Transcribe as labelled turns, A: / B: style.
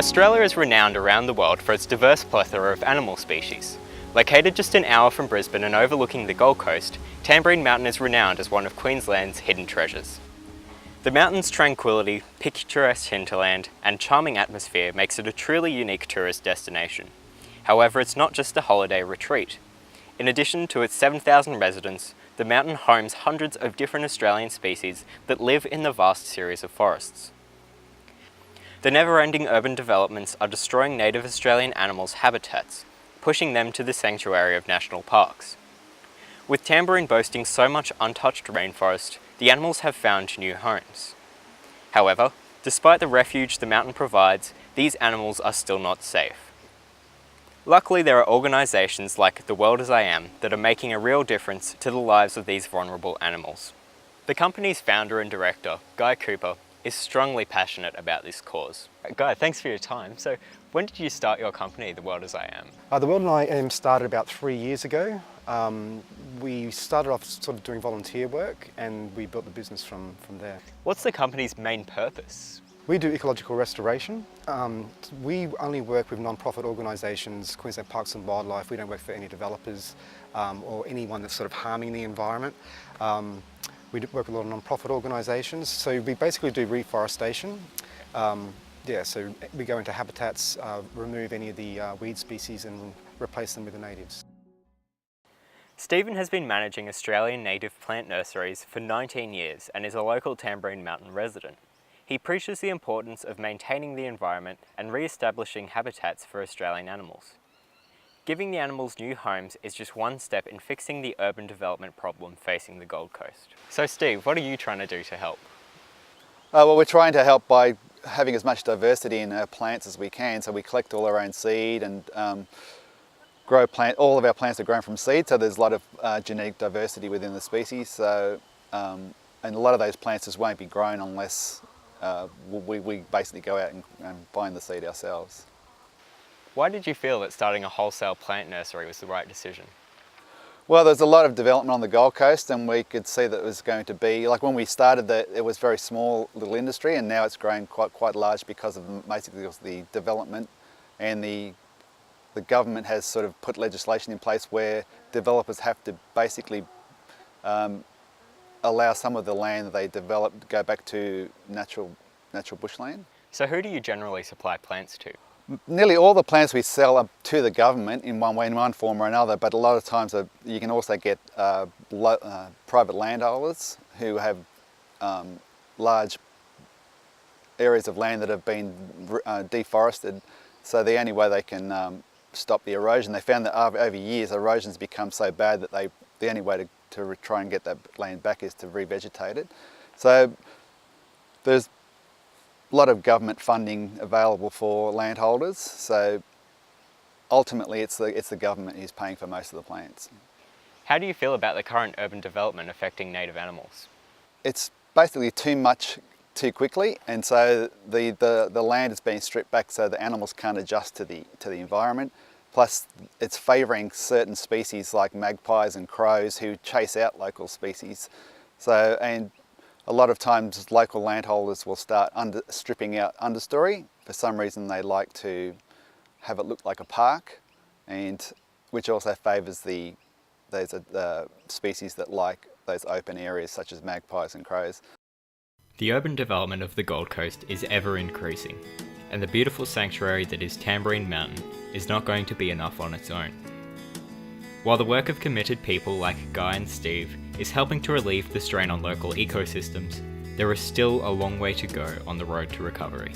A: Australia is renowned around the world for its diverse plethora of animal species. Located just an hour from Brisbane and overlooking the Gold Coast, Tamborine Mountain is renowned as one of Queensland's hidden treasures. The mountain's tranquility, picturesque hinterland, and charming atmosphere makes it a truly unique tourist destination. However, it's not just a holiday retreat. In addition to its 7,000 residents, the mountain homes hundreds of different Australian species that live in the vast series of forests. The never-ending urban developments are destroying native Australian animals' habitats, pushing them to the sanctuary of national parks. With Tamborine boasting so much untouched rainforest, the animals have found new homes. However, despite the refuge the mountain provides, these animals are still not safe. Luckily, there are organisations like The World As I Am that are making a real difference to the lives of these vulnerable animals. The company's founder and director, Guy Cooper, is strongly passionate about this cause. Guy, thanks for your time. So, when did you start your company, The World As I Am?
B: The World As I Am started about 3 years ago. We started off sort of doing volunteer work and we built the business from there.
A: What's the company's main purpose?
B: We do ecological restoration. We only work with non-profit organisations, Queensland Parks and Wildlife. We don't work for any developers or anyone that's sort of harming the environment. We work with a lot of non-profit organisations, so we basically do reforestation. So we go into habitats, remove any of the weed species and replace them with the natives.
A: Stephen has been managing Australian native plant nurseries for 19 years and is a local Tamborine Mountain resident. He preaches the importance of maintaining the environment and re-establishing habitats for Australian animals. Giving the animals new homes is just one step in fixing the urban development problem facing the Gold Coast. So Steve, what are you trying to do to help?
C: Well, we're trying to help by having as much diversity in our plants as we can. So we collect all our own seed and all of our plants are grown from seed, so there's a lot of genetic diversity within the species. So, and a lot of those plants just won't be grown unless we basically go out and find the seed ourselves.
A: Why did you feel that starting a wholesale plant nursery was the right decision?
C: Well, there's a lot of development on the Gold Coast and we could see that it was going to be, like when we started it was very small little industry and now it's grown quite large because of basically the development, and the government has sort of put legislation in place where developers have to basically allow some of the land that they develop to go back to natural bushland.
A: So who do you generally supply plants to?
C: Nearly all the plants we sell are to the government in one form or another, but a lot of times you can also get private landholders who have large areas of land that have been deforested, so the only way they can stop the erosion, they found that over years erosion's become so bad that the only way to try and get that land back is to revegetate it. So there's a lot of government funding available for landholders, so ultimately it's the government who's paying for most of the plants.
A: How do you feel about the current urban development affecting native animals?
C: It's basically too much too quickly, and so the land is being stripped back so the animals can't adjust to the environment. Plus it's favouring certain species like magpies and crows who chase out local species. So, and a lot of times local landholders will start stripping out understory. For some reason they like to have it look like a park, and which also favours those species that like those open areas such as magpies and crows.
A: The urban development of the Gold Coast is ever increasing, and the beautiful sanctuary that is Tamborine Mountain is not going to be enough on its own. While the work of committed people like Guy and Steve is helping to relieve the strain on local ecosystems, there is still a long way to go on the road to recovery.